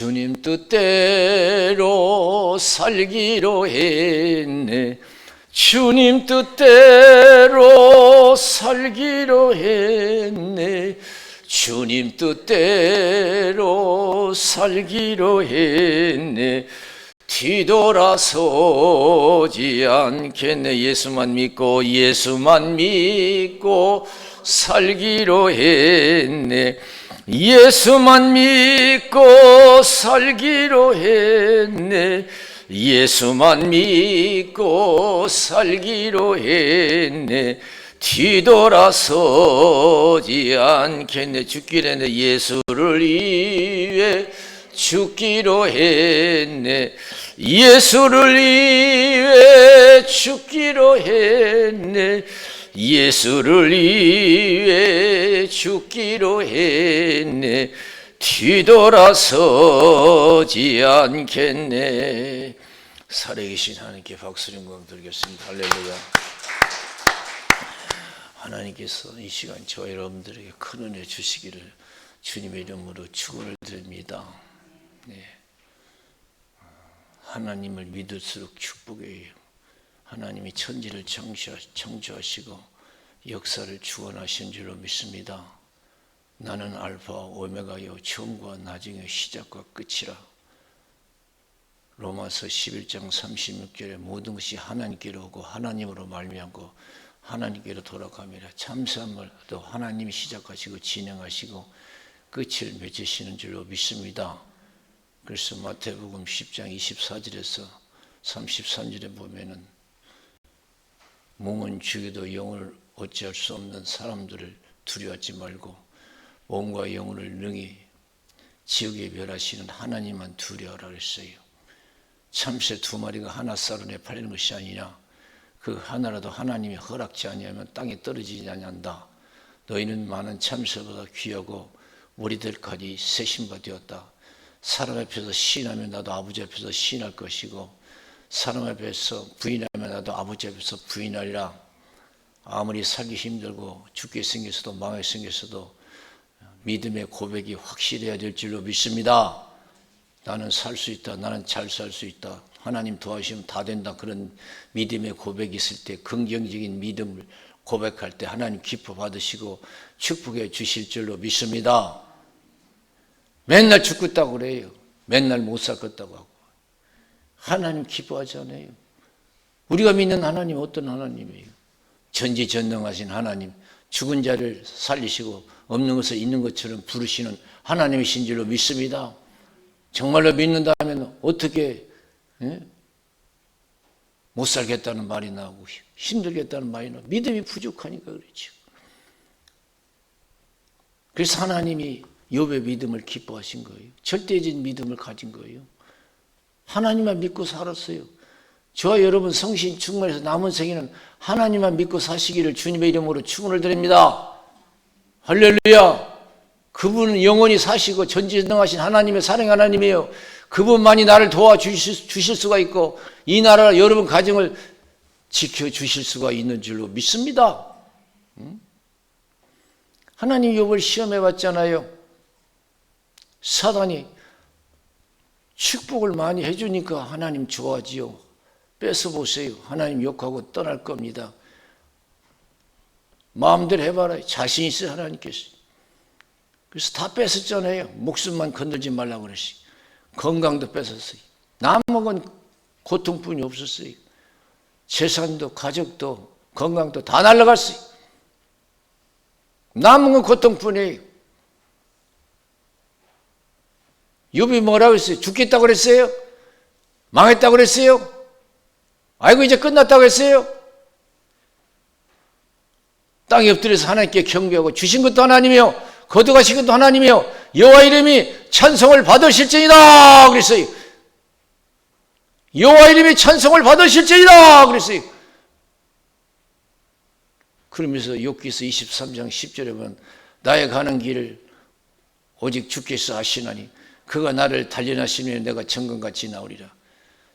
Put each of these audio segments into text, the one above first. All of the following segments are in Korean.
주님 뜻대로 살기로 했네. 주님 뜻대로 살기로 했네. 주님 뜻대로 살기로 했네. 뒤돌아서지 않겠네. 예수만 믿고 살기로 했네. 예수만 믿고 살기로 했네. 예수만 믿고 살기로 했네. 뒤돌아서지 않겠네. 죽기로 했네. 예수를 위해 죽기로 했네. 예수를 위해 죽기로 했네. 예수를 위해 죽기로 했네. 뒤돌아서지 않겠네. 살아계신 하나님께 박수 좀 드리겠습니다. 할렐루야. 하나님께서 이 시간 저와 여러분들에게 큰 은혜 주시기를 주님의 이름으로 축원을 드립니다. 네. 하나님을 믿을수록 축복이에요. 하나님이 천지를 창조하시고 역사를 주관하신 줄로 믿습니다. 나는 알파와 오메가요 처음과 나중의 시작과 끝이라. 로마서 11장 36절에 모든 것이 하나님께로 오고 하나님으로 말미암고 하나님께로 돌아가미라. 참사물도 하나님이 시작하시고 진행하시고 끝을 맺으시는 줄로 믿습니다. 그래서 마태복음 10장 24절에서 33절에 보면은 몸은 죽여도 영을 어찌할 수 없는 사람들을 두려워하지 말고 몸과 영혼을 능히 지옥에 멸하시는 하나님만 두려워하라 그랬어요. 참새 2마리가 하나 쌀원에 팔리는 것이 아니냐. 그 하나라도 하나님이 허락지 아니하면 땅에 떨어지지 아니한다. 너희는 많은 참새보다 귀하고 머리들까지 세신바 되었다. 사람 앞에서 시인하면 나도 아버지 앞에서 시인할 것이고 사람 앞에서 부인하면 나도 아버지 앞에서 부인하리라. 아무리 살기 힘들고 죽게 생겼어도 망하게 생겼어도 믿음의 고백이 확실해야 될 줄로 믿습니다. 나는 살 수 있다. 나는 잘 살 수 있다. 하나님 도와주시면 다 된다. 그런 믿음의 고백이 있을 때, 긍정적인 믿음을 고백할 때 하나님 기뻐 받으시고 축복해 주실 줄로 믿습니다. 맨날 죽겠다고 그래요. 맨날 못 살겠다고 하고. 하나님 기뻐하지 않아요. 우리가 믿는 하나님 어떤 하나님이에요? 전지전능하신 하나님, 죽은 자를 살리시고 없는 것을 있는 것처럼 부르시는 하나님이신 줄로 믿습니다. 정말로 믿는다면 어떻게 못 살겠다는 말이 나오고 힘들겠다는 말이 나오고 믿음이 부족하니까 그렇죠. 그래서 하나님이 욥의 믿음을 기뻐하신 거예요. 절대적인 믿음을 가진 거예요. 하나님만 믿고 살았어요. 저와 여러분 성신 충만해서 남은 생에는 하나님만 믿고 사시기를 주님의 이름으로 축원을 드립니다. 할렐루야. 그분은 영원히 사시고 전지전능하신 하나님의 사랑 하나님이에요. 그분만이 나를 도와주실 수가 있고 이 나라 여러분 가정을 지켜주실 수가 있는 줄로 믿습니다. 하나님 욥을 시험해 봤잖아요. 사단이 축복을 많이 해주니까 하나님 좋아하지요. 뺏어보세요. 하나님 욕하고 떠날 겁니다. 마음대로 해봐라. 자신 있어요. 하나님께서. 그래서 다 뺏었잖아요. 목숨만 건들지 말라고 그랬어요. 건강도 뺏었어요. 남은 고통뿐이 없었어요. 재산도 가족도 건강도 다 날아갔어요. 남은 건 고통뿐이에요. 욥이 뭐라고 했어요? 죽겠다고 그랬어요? 망했다고 그랬어요? 아이고 이제 끝났다고 했어요? 땅에 엎드려서 하나님께 경배하고 주신 것도 하나님이요 거둬가신 것도 하나님이요 여호와 이름이 찬송을 받으실지니라 그랬어요. 여호와 이름이 찬송을 받으실지니라 그랬어요. 그러면서 욥기서 23장 10절에 보면 나의 가는 길을 오직 주께서 아시나니 그가 나를 단련하시면 내가 정금같이 나오리라.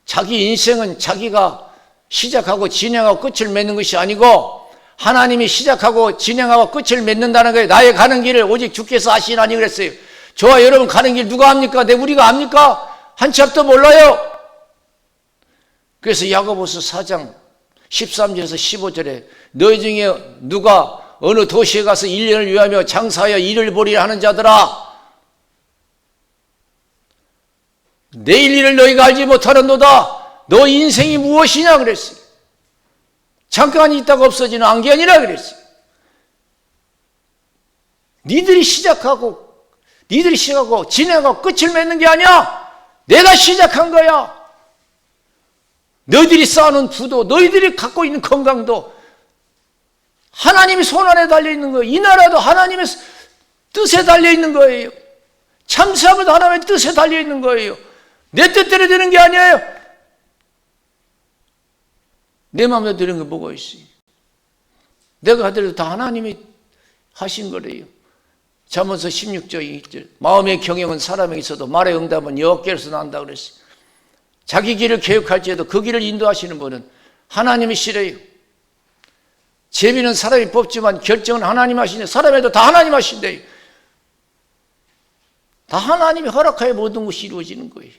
자기 인생은 자기가 시작하고 진행하고 끝을 맺는 것이 아니고 하나님이 시작하고 진행하고 끝을 맺는다는 거예요. 나의 가는 길을 오직 주께서 아시나니 그랬어요. 저와 여러분 가는 길 누가 압니까? 우리가 압니까? 한 치 앞도 몰라요. 그래서 야고보서 4장 13절에서 15절에 너희 중에 누가 어느 도시에 가서 1년을 위하며 장사하여 일을 벌이려 하는 자들아, 내일 일을 너희가 알지 못하는도다. 너 인생이 무엇이냐 그랬어요. 잠깐 있다가 없어지는 안개아니라 그랬어요. 니들이 시작하고 진행하고 끝을 맺는 게 아니야. 내가 시작한 거야. 너희들이 쌓아놓은 부도, 너희들이 갖고 있는 건강도 하나님의 손 안에 달려있는 거예요. 이 나라도 하나님의 뜻에 달려있는 거예요. 참사업도 하나님의 뜻에 달려있는 거예요. 내 뜻대로 되는 게 아니에요. 내 마음에 드는 게 뭐가 있어요? 내가 하더라도 다 하나님이 하신 거래요. 잠언서 16절 2절 마음의 경영은 사람에게 있어도 말의 응답은 여호와께로서 난다 그랬어요. 자기 길을 계획할지라도 그 길을 인도하시는 분은 하나님이시래요. 제비는 사람이 뽑지만 결정은 하나님 하시네. 사람에도 다 하나님 하신대요. 다 하나님이 허락하여 모든 것이 이루어지는 거예요.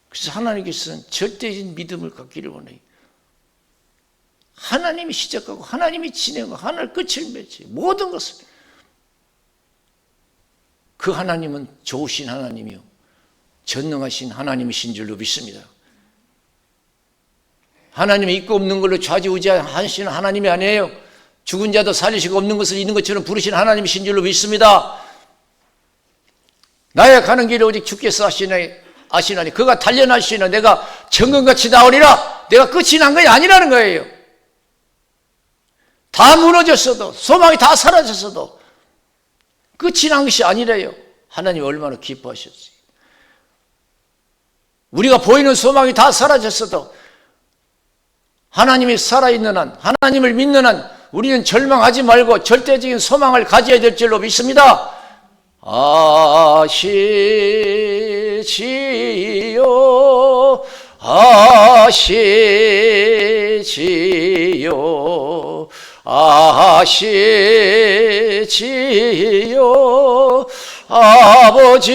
그래서 하나님께서는 절대적인 믿음을 갖기를 원해요. 하나님이 시작하고 하나님이 진행하고 하나님 끝을 맺어요. 모든 것을. 그 하나님은 좋으신 하나님이요 전능하신 하나님이신 줄로 믿습니다. 하나님이 있고 없는 걸로 좌지우지하시는 하나님이 아니에요. 죽은 자도 살리시고 없는 것을 있는 것처럼 부르신 하나님이신 줄로 믿습니다. 나의 가는 길을 오직 주께서 아시나니 그가 단련하시나 내가 정금같이 나오리라. 내가 끝이 난 것이 아니라는 거예요. 다 무너졌어도 소망이 다 사라졌어도 끝이 난 것이 아니래요. 하나님 얼마나 기뻐하셨어요. 우리가 보이는 소망이 다 사라졌어도 하나님이 살아있는 한, 하나님을 믿는 한 우리는 절망하지 말고 절대적인 소망을 가져야 될 줄로 믿습니다. 아시지요 아시지요 아시지요 아버지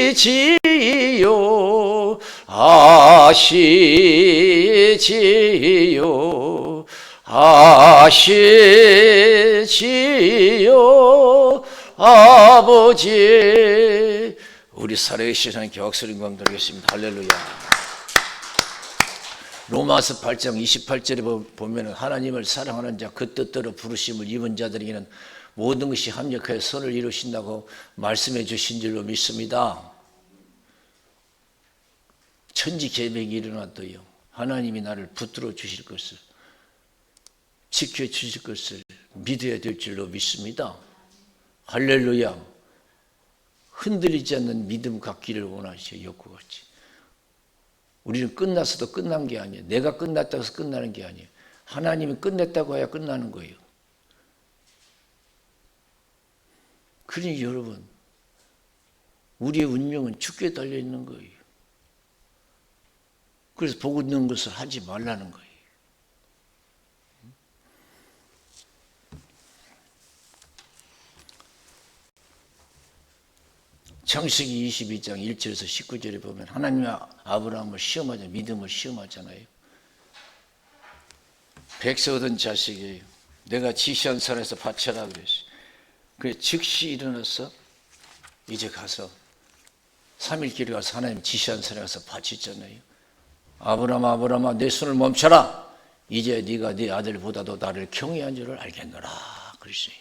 아시지요 아시지요 아시지요 아버지. 우리 살아계신 하나님 기억스러운 감 드리겠습니다. 할렐루야. 로마서 8장 28절에 보면 하나님을 사랑하는 자 그 뜻대로 부르심을 입은 자들에게는 모든 것이 합력하여 선을 이루신다고 말씀해 주신 줄로 믿습니다. 천지개벽이 일어나도요 하나님이 나를 붙들어 주실 것을 지켜주실 것을 믿어야 될 줄로 믿습니다. 할렐루야. 흔들리지 않는 믿음 갖기를 원하시오. 욕구같이. 우리는 끝났어도 끝난 게 아니에요. 내가 끝났다고 해서 끝나는 게 아니에요. 하나님이 끝냈다고 해야 끝나는 거예요. 그러니 여러분, 우리의 운명은 주께 달려있는 거예요. 그래서 복 있는 것을 하지 말라는 거예요. 창세기 22장 1절에서 19절에 보면 하나님이 아브라함을 시험하잖아요. 믿음을 시험하잖아요. 백세 얻은 자식이에요. 내가 지시한 산에서 바쳐라 그랬어요. 그래서 즉시 일어나서 이제 가서 3일 길에 가서 하나님 지시한 산에 가서 바치잖아요. 아브라함아 아브라함아 내 손을 멈춰라. 이제 네가 네 아들보다도 나를 경외한 줄을 알겠노라 그랬어요.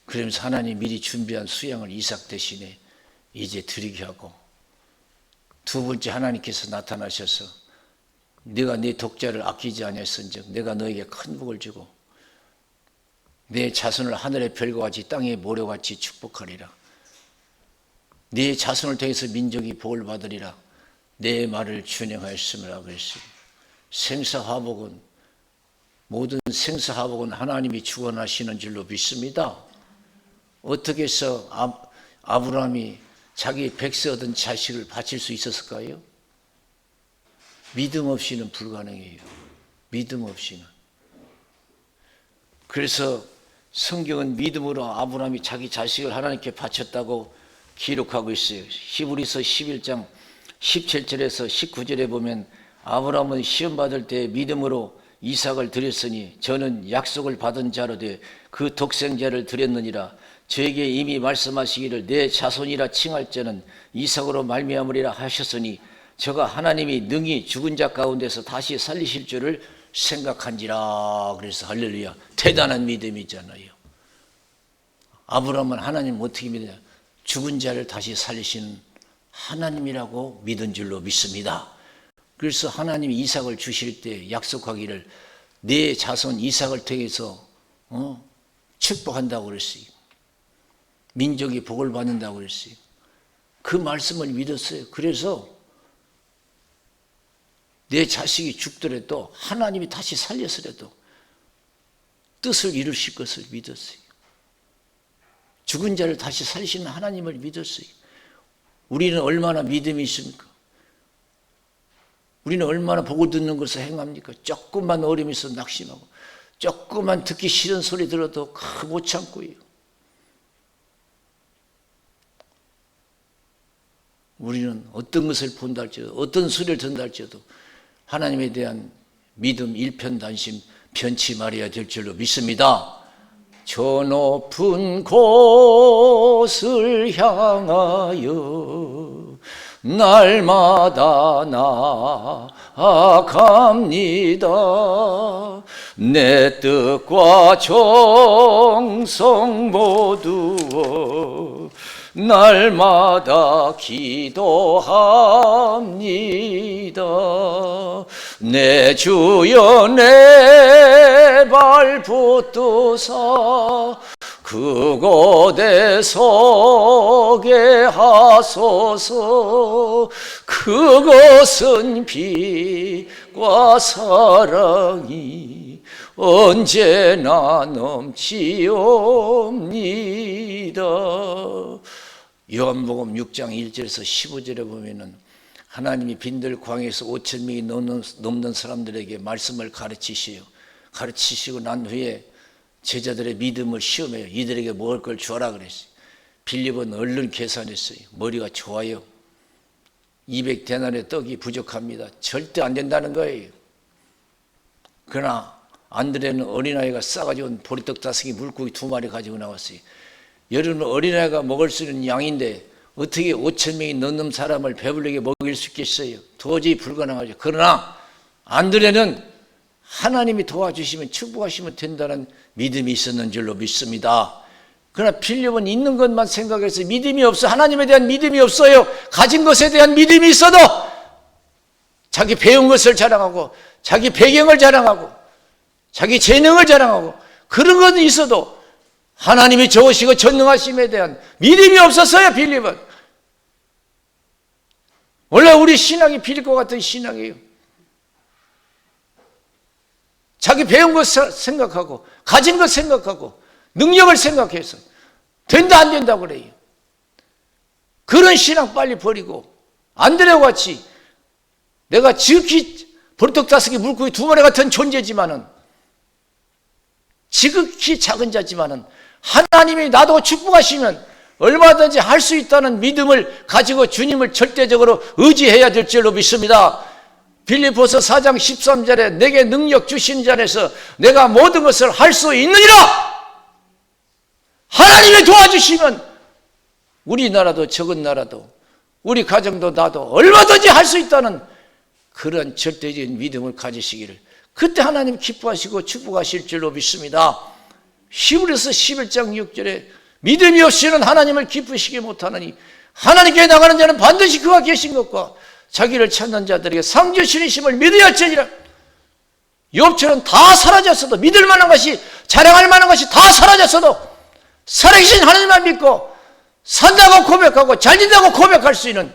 그러면서 하나님 미리 준비한 수양을 이삭 대신에 이제 드리게 하고, 두 번째 하나님께서 나타나셔서 네가 네 독자를 아끼지 아니했은즉 내가 너에게 큰 복을 주고 내 자손을 하늘의 별과 같이 땅의 모래같이 축복하리라. 네 자손을 통해서 민족이 복을 받으리라. 내 말을 준행하였음이라 그랬어요. 생사화복은, 모든 생사화복은 하나님이 주관하시는 줄로 믿습니다. 어떻게 해서 아브라함이 자기 백세 얻은 자식을 바칠 수 있었을까요? 믿음 없이는 불가능해요. 믿음 없이는. 그래서 성경은 믿음으로 아브라함이 자기 자식을 하나님께 바쳤다고 기록하고 있어요. 히브리서 11장 17절에서 19절에 보면 아브라함은 시험 받을 때 믿음으로 이삭을 드렸으니 저는 약속을 받은 자로 돼 그 독생자를 드렸느니라. 저에게 이미 말씀하시기를 내 자손이라 칭할 자는 이삭으로 말미암으리라 하셨으니 저가 하나님이 능히 죽은 자 가운데서 다시 살리실 줄을 생각한지라. 그래서 할렐루야, 대단한 믿음이잖아요. 아브라함은 하나님 어떻게 믿느냐? 죽은 자를 다시 살리시는 하나님이라고 믿은 줄로 믿습니다. 그래서 하나님이 이삭을 주실 때 약속하기를 내 자손 이삭을 통해서 축복한다고 그랬어요. 민족이 복을 받는다고 그랬어요. 그 말씀을 믿었어요. 그래서 내 자식이 죽더라도 하나님이 다시 살렸으라도 뜻을 이루실 것을 믿었어요. 죽은 자를 다시 살리시는 하나님을 믿었어요. 우리는 얼마나 믿음이 있습니까? 우리는 얼마나 보고 듣는 것을 행합니까? 조금만 어려움이 있어 낙심하고, 조금만 듣기 싫은 소리 들어도 못 참고요. 우리는 어떤 것을 본다 할지라도, 어떤 소리를 듣는다 할지라도 하나님에 대한 믿음 일편단심 변치 말아야 될 줄로 믿습니다. 저 높은 곳을 향하여 날마다 나아갑니다. 내 뜻과 정성 모두 날마다 기도합니다. 내 주여 내 발 붙드사 그곳에 서게 하소서. 그것은 빛과 사랑이 언제나 넘치옵니다. 요한복음 6장 1절에서 15절에 보면은 하나님이 빈들 광야에서 5,000명이 넘는 사람들에게 말씀을 가르치시고 난 후에 제자들의 믿음을 시험해요. 이들에게 먹을 걸 주어라 그랬어요. 빌립은 얼른 계산했어요. 머리가 좋아요. 200데나리의 떡이 부족합니다. 절대 안 된다는 거예요. 그러나 안드레는 어린아이가 싸가지고 온 보리떡 5개, 물고기 2마리 가지고 나왔어요. 여러분, 어린아이가 먹을 수 있는 양인데 어떻게 5,000명이 넘는 사람을 배불리게 먹일 수 있겠어요? 도저히 불가능하죠. 그러나 안드레는 하나님이 도와주시면 축복하시면 된다는 믿음이 있었는 줄로 믿습니다. 그러나 빌립은 있는 것만 생각해서 믿음이 없어. 하나님에 대한 믿음이 없어요. 가진 것에 대한 믿음이 있어도 자기 배운 것을 자랑하고 자기 배경을 자랑하고 자기 재능을 자랑하고 그런 것은 있어도 하나님이 좋으시고 전능하심에 대한 믿음이 없었어요. 빌립은. 원래 우리 신앙이 빌립과 같은 신앙이에요. 자기 배운 것 생각하고 가진 것 생각하고 능력을 생각해서 된다 안 된다 그래요. 그런 신앙 빨리 버리고 안드레와 같이 내가 지극히 보리떡 5개 물고기 2마리 같은 존재지만은 지극히 작은 자지만은 하나님이 나도 축복하시면 얼마든지 할 수 있다는 믿음을 가지고 주님을 절대적으로 의지해야 될 줄로 믿습니다. 빌립보서 4장 13절에 내게 능력 주신 자 안에서 내가 모든 것을 할 수 있느니라. 하나님이 도와주시면 우리나라도 적은 나라도 우리 가정도 나도 얼마든지 할 수 있다는 그런 절대적인 믿음을 가지시기를 그때 하나님 기뻐하시고 축복하실 줄로 믿습니다. 히브리서 11장 6절에 믿음이 없이는 하나님을 기쁘시게 못하느니 하나님께 나가는 자는 반드시 그가 계신 것과 자기를 찾는 자들에게 상 주시는 심을 믿어야 할지니라. 욥처럼 다 사라졌어도 믿을 만한 것이 자랑할 만한 것이 다 사라졌어도 살아계신 하나님만 믿고 산다고 고백하고 잘된다고 고백할 수 있는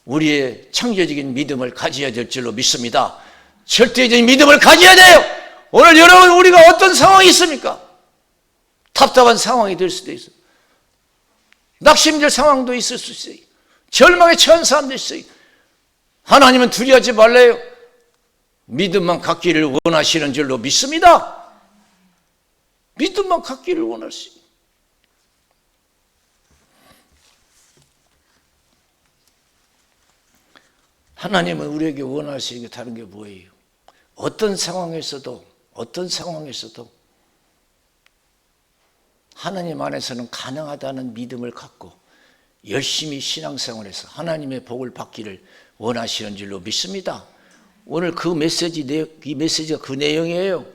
우리의 창조적인 믿음을 가져야 될 줄로 믿습니다. 절대적인 믿음을 가져야 돼요. 오늘 여러분 우리가 어떤 상황이 있습니까? 답답한 상황이 될 수도 있어요. 낙심될 상황도 있을 수 있어요. 절망에 처한 사람도 있어요. 하나님은 두려워하지 말래요. 믿음만 갖기를 원하시는 줄로 믿습니다. 믿음만 갖기를 원하시오. 하나님은 우리에게 원하시는 게 다른 게 뭐예요? 어떤 상황에서도 하나님 안에서는 가능하다는 믿음을 갖고 열심히 신앙생활에서 하나님의 복을 받기를 원하시는 줄로 믿습니다. 오늘 이 메시지가 그 내용이에요.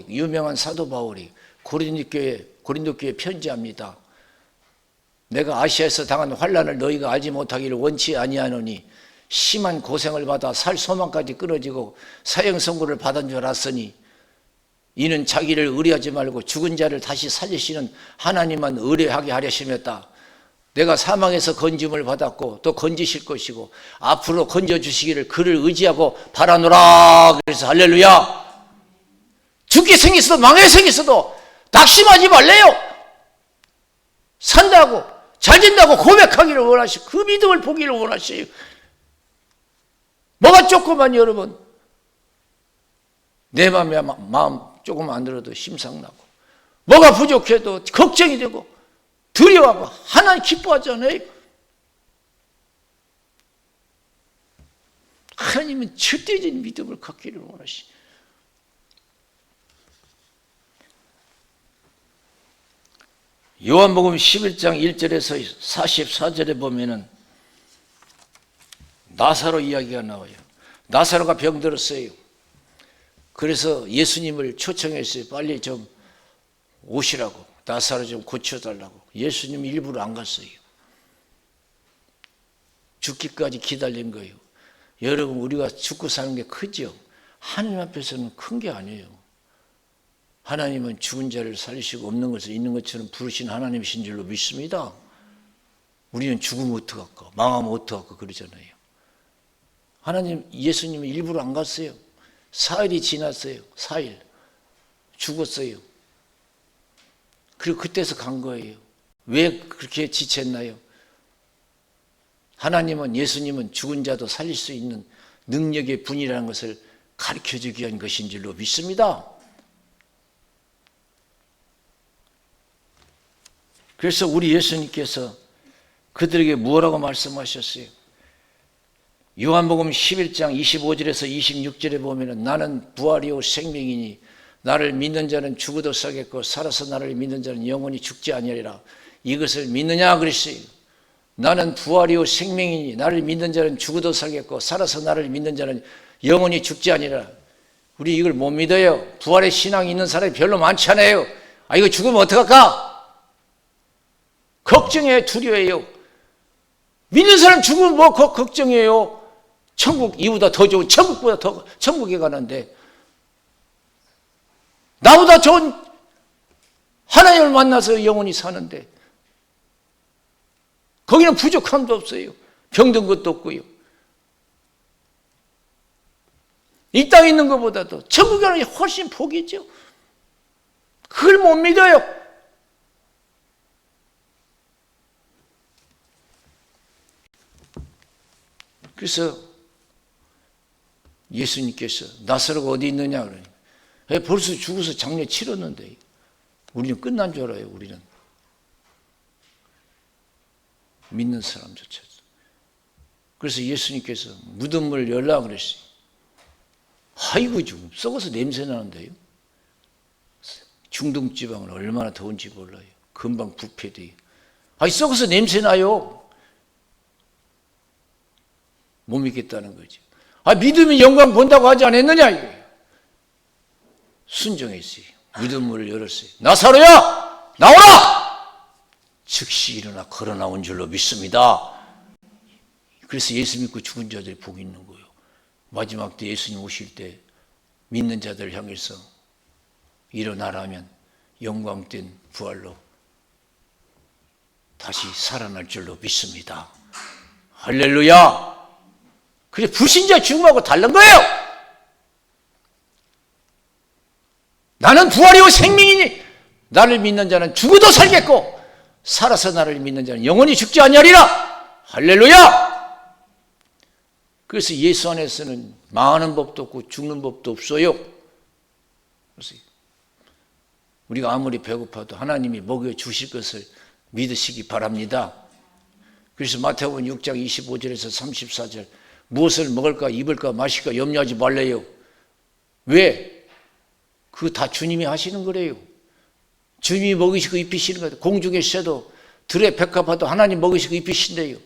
유명한 사도 바울이 고린도 교회에 편지합니다. 내가 아시아에서 당한 환난을 너희가 알지 못하기를 원치 아니하노니 심한 고생을 받아 살 소망까지 끊어지고 사형 선고를 받은 줄 알았으니 이는 자기를 의뢰하지 말고 죽은 자를 다시 살리시는 하나님만 의뢰하게 하려 심했다. 내가 사망에서 건짐을 받았고 또 건지실 것이고 앞으로 건져주시기를 그를 의지하고 바라노라. 그래서 할렐루야. 죽게 생겼어도 망하게 생겼어도 낙심하지 말래요. 산다고 잘 된다고 고백하기를 원하시고 그 믿음을 보기를 원하시요. 뭐가 조금만 여러분 내 마음 조금 안 들어도 심상나고 뭐가 부족해도 걱정이 되고 두려워하고 하나님 기뻐하잖아요. 하나님은 절대적인 믿음을 갖기를 원하시. 요한복음 11장 1절에서 44절에 보면은 나사로 이야기가 나와요. 나사로가 병들었어요. 그래서 예수님을 초청했어요. 빨리 좀 오시라고. 나사로 좀 고쳐달라고. 예수님 일부러 안 갔어요. 죽기까지 기다린 거예요. 여러분 우리가 죽고 사는 게 크죠? 하나님 앞에서는 큰 게 아니에요. 하나님은 죽은 자를 살리시고 없는 것을 있는 것처럼 부르신 하나님이신 줄로 믿습니다. 우리는 죽으면 어떡할까? 망하면 어떡할까? 그러잖아요. 하나님, 예수님은 일부러 안 갔어요. 4일이 지났어요. 4일. 죽었어요. 그리고 그때서 간 거예요. 왜 그렇게 지쳤나요? 하나님은, 예수님은 죽은 자도 살릴 수 있는 능력의 분이라는 것을 가르쳐주기 위한 것인 줄로 믿습니다. 그래서 우리 예수님께서 그들에게 뭐라고 말씀하셨어요? 요한복음 11장 25절에서 26절에 보면 나는 부활이요 생명이니 나를 믿는 자는 죽어도 살겠고 살아서 나를 믿는 자는 영원히 죽지 아니하리라. 이것을 믿느냐 그랬어요. 나는 부활이요 생명이니 나를 믿는 자는 죽어도 살겠고 살아서 나를 믿는 자는 영원히 죽지 아니하리라. 우리 이걸 못 믿어요. 부활의 신앙이 있는 사람이 별로 많지 않아요. 이거 죽으면 어떡할까? 걱정해요. 두려워해요. 믿는 사람 죽으면 뭐 걱정해요. 천국 이보다 더 좋은 천국보다 더 천국에 가는데 나보다 좋은 하나님을 만나서 영원히 사는데 거기는 부족함도 없어요. 병든 것도 없고요. 이 땅에 있는 것보다도 천국에 가는 게 훨씬 복이죠. 그걸 못 믿어요. 그래서 예수님께서 나사로가 어디 있느냐 그러니 벌써 죽어서 장례 치렀는데 우리는 끝난 줄 알아요. 우리는 믿는 사람조차도. 그래서 예수님께서 무덤을 열라 그랬어요. 아이고 좀 썩어서 냄새 나는데요. 중동지방은 얼마나 더운지 몰라요. 금방 부패돼요. 썩어서 냄새 나요. 못 믿겠다는 거죠. 믿음이 영광 본다고 하지 않았느냐 이거예요. 순종했어요. 무덤문을 열었어요. 나사로야 나오라! 즉시 일어나 걸어 나온 줄로 믿습니다. 그래서 예수 믿고 죽은 자들이 복이 있는 거예요. 마지막 때 예수님 오실 때 믿는 자들을 향해서 일어나라면 영광된 부활로 다시 살아날 줄로 믿습니다. 할렐루야. 그래 불신자 죽음하고 다른 거예요. 나는 부활이요 생명이니 나를 믿는 자는 죽어도 살겠고 살아서 나를 믿는 자는 영원히 죽지 아니하리라. 할렐루야. 그래서 예수 안에서는 망하는 법도 없고 죽는 법도 없어요. 우리가 아무리 배고파도 하나님이 먹여 주실 것을 믿으시기 바랍니다. 그래서 마태복음 6장 25절에서 34절 무엇을 먹을까 입을까 마실까 염려하지 말래요. 왜? 그거 다 주님이 하시는 거래요. 주님이 먹이시고 입히시는 거예요. 공중의 새도 들의 백합화도 하나님 먹이시고 입히신대요.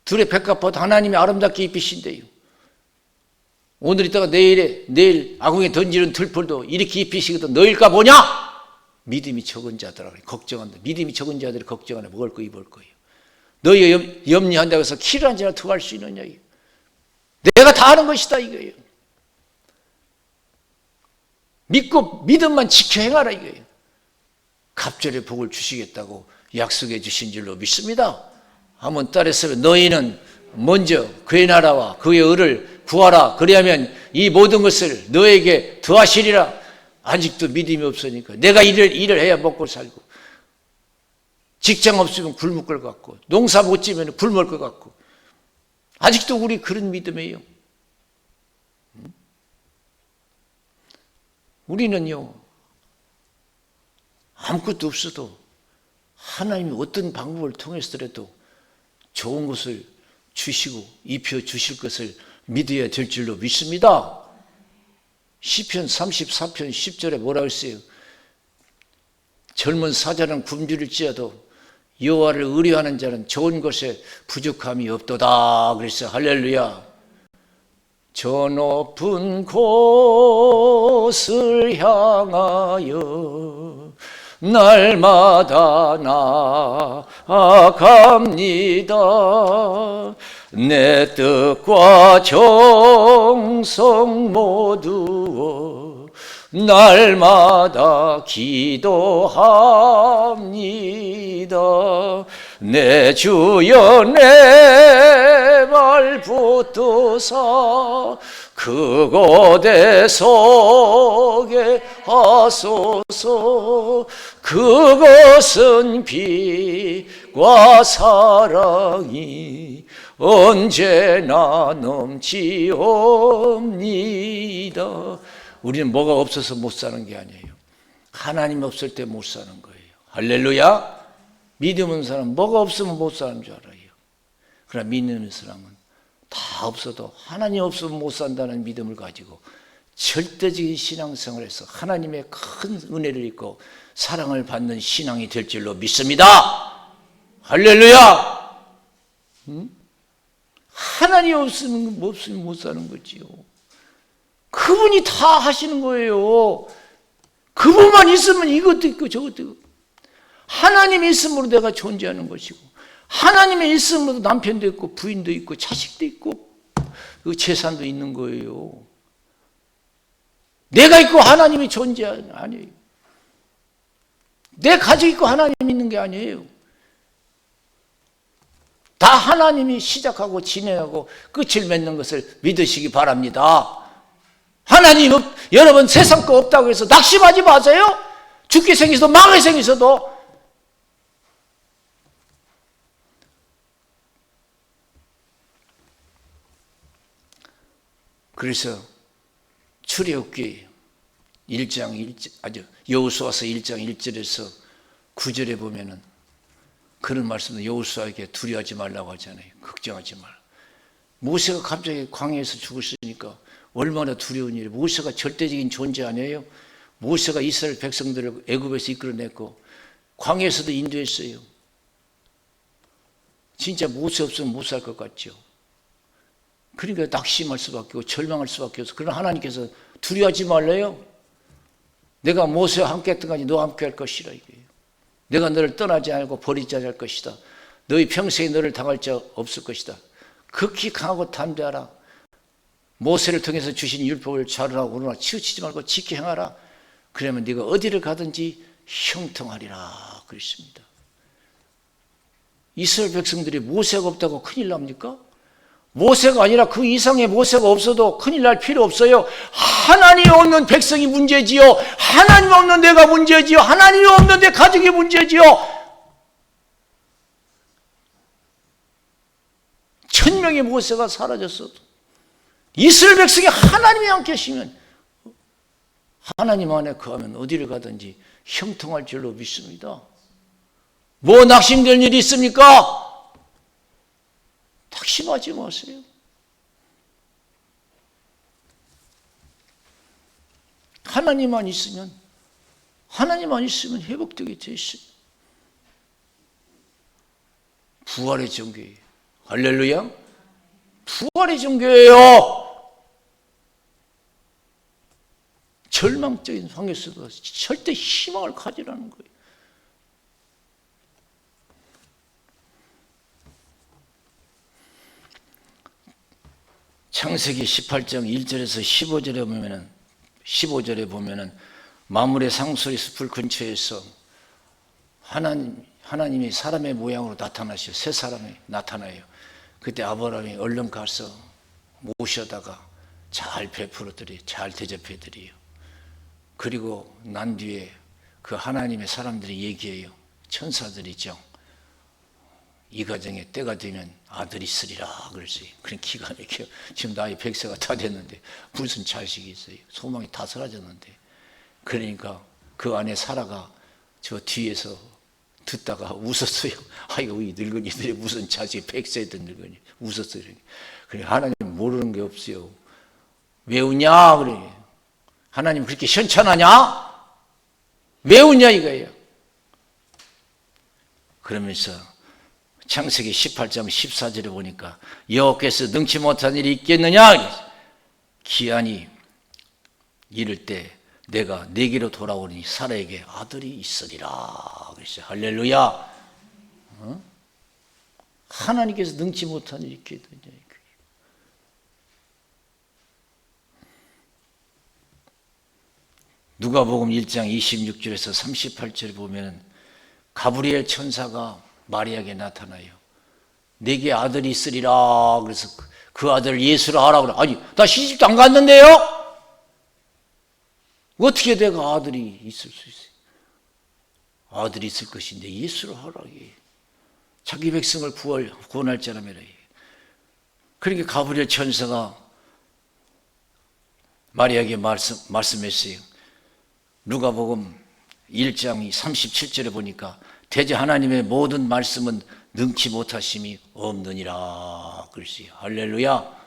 들의 백합화도 하나님이 아름답게 입히신대요. 오늘 있다가 내일 아궁에 던지는 들풀도 이렇게 입히시거든 너일까 보냐? 믿음이 적은 자들아 걱정한다. 믿음이 적은 자들이 걱정하네. 먹을 거 입을 거예요. 너희 염려한다고 해서 키를 한 자나 더 할 수 있느냐? 내가 다 하는 것이다 이거예요. 믿고 믿음만 지켜 행하라 이거예요. 갑절의 복을 주시겠다고 약속해 주신 줄로 믿습니다. 한번 따라서면 너희는 먼저 그의 나라와 그의 의를 구하라. 그리하면 이 모든 것을 너에게 더하시리라. 아직도 믿음이 없으니까 내가 일을 해야 먹고 살고 직장 없으면 굶을 것 같고 농사 못 지면 굶을 것 같고 아직도 우리 그런 믿음이에요. 우리는요 아무것도 없어도 하나님이 어떤 방법을 통해서라도 좋은 것을 주시고 입혀 주실 것을 믿어야 될 줄로 믿습니다. 시편 34편 10절에 뭐라고 했어요? 젊은 사자는 굶주릴지라도 여호와를 의뢰하는 자는 좋은 것에 부족함이 없도다. 그랬어요. 할렐루야. 저 높은 곳을 향하여 날마다 나아갑니다. 내 뜻과 정성 모두어 날마다 기도합니다. 내 주여 내 발 붙드사 그곳에 서게 하소서. 그것은 빛과 사랑이 언제나 넘치옵니다. 우리는 뭐가 없어서 못 사는 게 아니에요. 하나님 없을 때 못 사는 거예요. 할렐루야. 믿음은 사람 뭐가 없으면 못 사는 줄 알아요. 그러나 믿는 사람은 다 없어도 하나님 없으면 못 산다는 믿음을 가지고 절대적인 신앙생활에서 하나님의 큰 은혜를 입고 사랑을 받는 신앙이 될 줄로 믿습니다. 할렐루야. 하나님 없으면 못 사는 거지요. 그분이 다 하시는 거예요. 그분만 있으면 이것도 있고 저것도 있고. 하나님이 있음으로 내가 존재하는 것이고 하나님의 있음으로 남편도 있고 부인도 있고 자식도 있고 그 재산도 있는 거예요. 내가 있고 하나님이 존재하는 아니에요. 내 가족 있고 하나님이 있는 게 아니에요. 다 하나님이 시작하고 진행하고 끝을 맺는 것을 믿으시기 바랍니다. 하나님 여러분 세상 거 없다고 해서 낙심하지 마세요. 죽게 생기서도 망하게 생기서도. 그래서 출애굽기 1장 여호수아서 1장 1절에서 9절에 보면은 그런 말씀도 여호수아에게 두려워하지 말라고 하잖아요. 걱정하지 말라. 모세가 갑자기 광야에서 죽었으니까 얼마나 두려운 일이에요. 모세가 절대적인 존재 아니에요. 모세가 이스라엘 백성들을 애굽에서 이끌어냈고 광야에서도 인도했어요. 진짜 모세 없으면 못 살 것 같죠. 그러니까 낙심할 수밖에 없고 절망할 수밖에 없어. 그러나 하나님께서 두려워하지 말래요. 내가 모세와 함께 했던 까지 너와 함께 할 것이라 이거예요. 내가 너를 떠나지 않고 버리지 않을 것이다. 너희 평생에 너를 당할 자 없을 것이다. 극히 강하고 담대하라. 모세를 통해서 주신 율법을 좌로나 우로나 치우치지 말고 지켜 행하라. 그러면 네가 어디를 가든지 형통하리라 그랬습니다. 이스라엘 백성들이 모세가 없다고 큰일 납니까? 모세가 아니라 그 이상의 모세가 없어도 큰일 날 필요 없어요. 하나님이 없는 백성이 문제지요. 하나님 없는 내가 문제지요. 하나님이 없는 내 가족이 문제지요. 1000명의 모세가 사라졌어도 이스라엘 백성이 하나님이 함께 하시면, 하나님 안에 거하면 어디를 가든지 형통할 줄로 믿습니다. 뭐 낙심될 일이 있습니까? 낙심하지 마세요. 하나님만 있으면 회복되게 돼 있습니다. 부활의 종교예요. 할렐루야. 부활의 종교예요. 절망적인 상황에서도 절대 희망을 가지라는 거예요. 창세기 18장 1절에서 15절에 보면은 마물의 상수리 숲을 근처에서 하나님이 사람의 모양으로 나타나셔. 새 사람이 나타나요. 그때 아브라함이 얼른 가서 모셔다가 잘 베풀어드려요. 잘 대접해드려요. 그리고 난 뒤에 그 하나님의 사람들이 얘기해요. 천사들이죠. 이 가정에 때가 되면 아들이 있으리라 그랬어요. 그런 기가 막혀요. 지금 나이 100세가 다 됐는데 무슨 자식이 있어요. 소망이 다 사라졌는데. 그러니까 그 안에 사라가 저 뒤에서 듣다가 웃었어요. 아이고 이 늙은이들이 무슨 자식이 100세 된 늙은이 웃었어요. 그래 하나님 모르는 게 없어요. 왜 웃냐 그래. 하나님 그렇게 현찬하냐? 왜 웃냐 이거예요. 그러면서 창세기 18장 14절에 보니까 여호와께서 능치 못한 일이 있겠느냐? 기한이 이를 때 내가 내게로 돌아오니 사라에게 아들이 있으리라 그랬어요. 할렐루야. 하나님께서 능치 못한 일이 있겠느냐. 누가복음 1장 26절에서 38절에 보면 가브리엘 천사가 마리아에게 나타나요. 내게 아들이 있으리라. 그래서 그 아들을 예수라 하라 그래. 아니 나 시집도 안 갔는데요. 어떻게 내가 아들이 있을 수 있어요? 아들이 있을 것인데 예수라 하라. 자기 백성을 구원할 자라매라. 그러니까 가브리엘 천사가 마리아에게 말씀했어요. 누가복음 1장 37절에 보니까 대제 하나님의 모든 말씀은 능치 못하심이 없느니라 그랬어요. 할렐루야.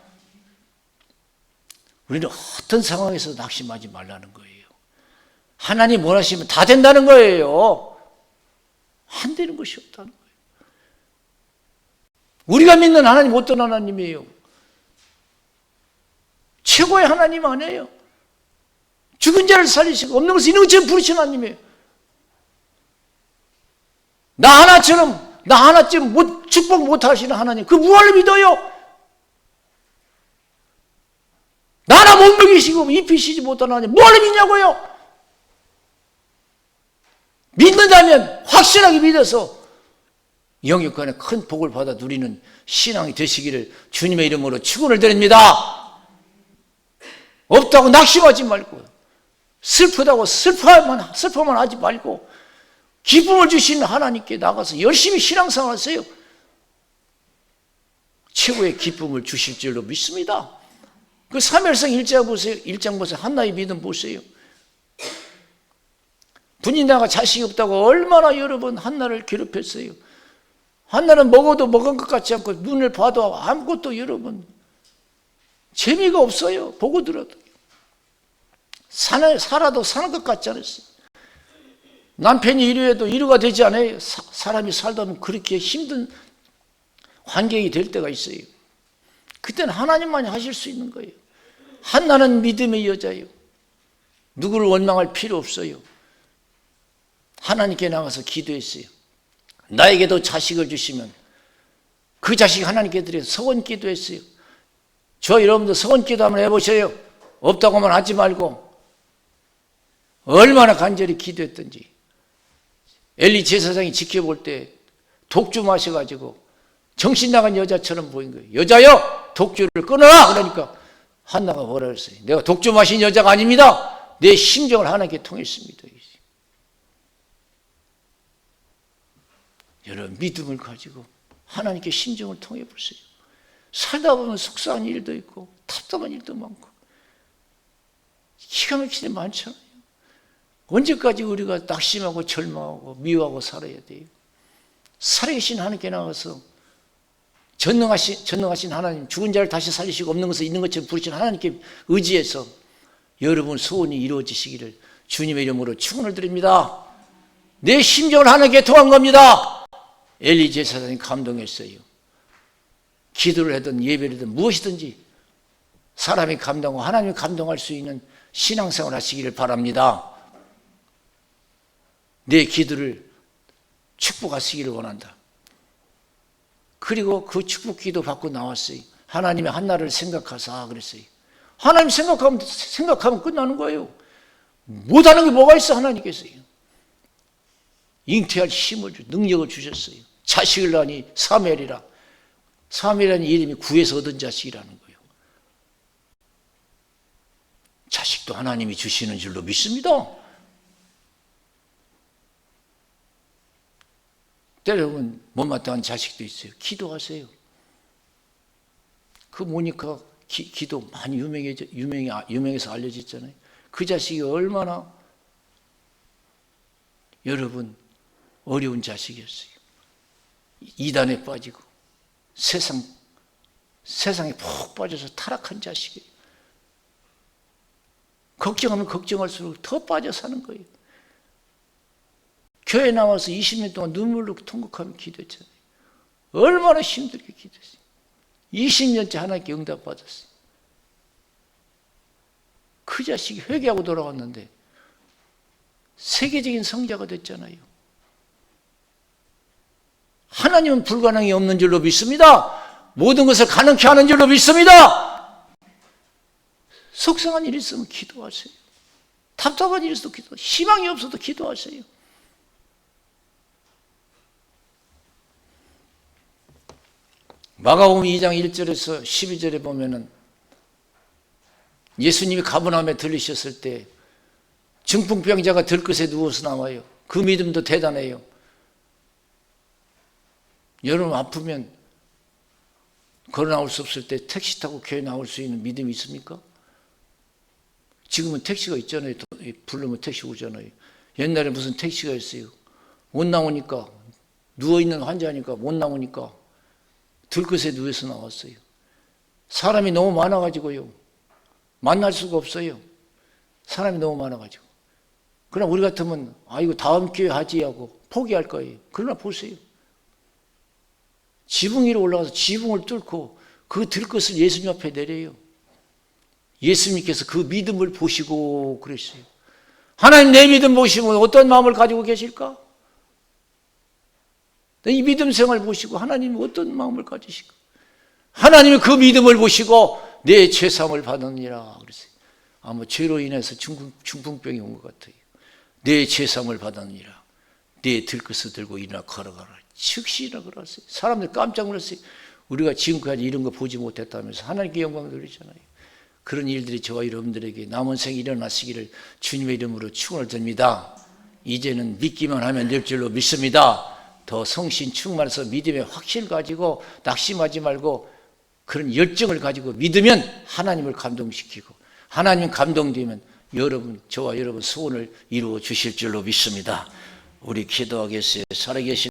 우리는 어떤 상황에서 낙심하지 말라는 거예요. 하나님 원하시면 다 된다는 거예요. 안 되는 것이 없다는 거예요. 우리가 믿는 하나님 어떤 하나님이에요? 최고의 하나님 아니에요. 죽은 자를 살리시고 없는 것을 있는 것처럼 부르시는 하나님이에요. 나 하나쯤 축복 못하시는 하나님, 그 무엇을 믿어요? 나 하나 못 먹이시고 입히시지 못하는 하나님 무엇을 믿냐고요? 믿는다면 확실하게 믿어서 영육간에 큰 복을 받아 누리는 신앙이 되시기를 주님의 이름으로 축원을 드립니다. 없다고 낙심하지 말고, 슬프다고 슬퍼만 하지 말고, 기쁨을 주시는 하나님께 나가서 열심히 신앙생활 하세요. 최고의 기쁨을 주실 줄로 믿습니다. 그 사무엘상 1장 보세요. 1장 보세요. 한나의 믿음 보세요. 분이나가 자식이 없다고 얼마나 여러 번 한나를 괴롭혔어요. 한나는 먹어도 먹은 것 같지 않고 눈을 봐도 아무것도 여러 번 재미가 없어요. 보고 들어도. 살아도 사는 것 같지 않았어요. 남편이 이루어도 이루가 되지 않아요. 사람이 살다 보면 그렇게 힘든 환경이 될 때가 있어요. 그때는 하나님만이 하실 수 있는 거예요. 한나는 믿음의 여자예요. 누구를 원망할 필요 없어요. 하나님께 나가서 기도했어요. 나에게도 자식을 주시면 그 자식 하나님께 드려서 서원 기도했어요. 저 여러분들 서원 기도 한번 해보세요. 없다고만 하지 말고 얼마나 간절히 기도했던지. 엘리 제사장이 지켜볼 때 독주 마셔가지고 정신 나간 여자처럼 보인 거예요. 여자여 독주를 끊어라. 그러니까 한나가 뭐라 그랬어요? 내가 독주 마신 여자가 아닙니다. 내 심정을 하나님께 통했습니다. 여러분 믿음을 가지고 하나님께 심정을 통해 보세요. 살다 보면 속상한 일도 있고 답답한 일도 많고 기가 막히게 많잖아요. 언제까지 우리가 낙심하고 절망하고 미워하고 살아야 돼요? 살아계신 하나님께 나가서 전능하신 하나님, 죽은 자를 다시 살리시고 없는 것을 있는 것처럼 부르신 하나님께 의지해서 여러분 소원이 이루어지시기를 주님의 이름으로 축원을 드립니다. 내 심정을 하나님께 통한 겁니다. 엘리 제사장이 감동했어요. 기도를 하든 예배를 하든 무엇이든지 사람이 감동하고 하나님이 감동할 수 있는 신앙생활 하시기를 바랍니다. 내 기도를 축복하시기를 원한다. 그리고 그 축복 기도 받고 나왔어요. 하나님의 한나를 생각하사 그랬어요. 하나님 생각하면 끝나는 거예요. 못하는 게 뭐가 있어? 하나님께서요. 잉태할 힘을 능력을 주셨어요. 자식을 낳으니 사무엘이라. 사무엘이라는 이름이 구에서 얻은 자식이라는 거예요. 자식도 하나님이 주시는 줄로 믿습니다. 때로는 못마땅한 자식도 있어요. 기도하세요. 그 모니카 기도 많이 유명해서 알려졌잖아요. 그 자식이 얼마나 여러분 어려운 자식이었어요. 이단에 빠지고 세상에 푹 빠져서 타락한 자식이에요. 걱정하면 걱정할수록 더 빠져 사는 거예요. 교회 나와서 20년 동안 눈물로 통곡하며 기도했잖아요. 얼마나 힘들게 기도했어요. 20년째 하나님께 응답받았어요. 그 자식이 회개하고 돌아왔는데 세계적인 성자가 됐잖아요. 하나님은 불가능이 없는 줄로 믿습니다. 모든 것을 가능케 하는 줄로 믿습니다. 속상한 일이 있으면 기도하세요. 답답한 일이 있어도 기도하세요. 희망이 없어도 기도하세요. 마가복음 2장 1절에서 12절에 보면은 예수님이 가버나움에 들리셨을 때 중풍병자가 들것에 누워서 나와요. 그 믿음도 대단해요. 여러분 아프면 걸어 나올 수 없을 때 택시 타고 교회 나올 수 있는 믿음이 있습니까? 지금은 택시가 있잖아요. 부르면 택시 오잖아요. 옛날에 무슨 택시가 있어요. 못 나오니까 누워있는 환자니까 못 나오니까 들것에 누워서 나왔어요. 사람이 너무 많아가지고요. 만날 수가 없어요. 사람이 너무 많아가지고. 그러나 우리 같으면 이거 다음 기회에 하지 하고 포기할 거예요. 그러나 보세요. 지붕 위로 올라가서 지붕을 뚫고 그 들것을 예수님 앞에 내려요. 예수님께서 그 믿음을 보시고 그랬어요. 하나님 내 믿음 보시면 어떤 마음을 가지고 계실까? 이 믿음 생활 보시고 하나님은 어떤 마음을 가지실까? 하나님이 그 믿음을 보시고 내 죄사함을 받으니라 그랬어요. 아마 죄로 인해서 중풍병이 온 것 같아요. 내 죄사함을 받으니라. 내 들것을 들고 일어나 걸어가라. 즉시 일어나 걸었어요. 사람들 깜짝 놀랐어요. 우리가 지금까지 이런 거 보지 못했다면서 하나님께 영광 돌리잖아요. 그런 일들이 저와 여러분들에게 남은 생 일어나시기를 주님의 이름으로 축원을 드립니다. 이제는 믿기만 하면 될 줄로 믿습니다. 더 성신 충만해서 믿음의 확신을 가지고 낙심하지 말고 그런 열정을 가지고 믿으면 하나님을 감동시키고 하나님 감동되면 저와 여러분 소원을 이루어 주실 줄로 믿습니다. 우리 기도하겠어요. 살아계신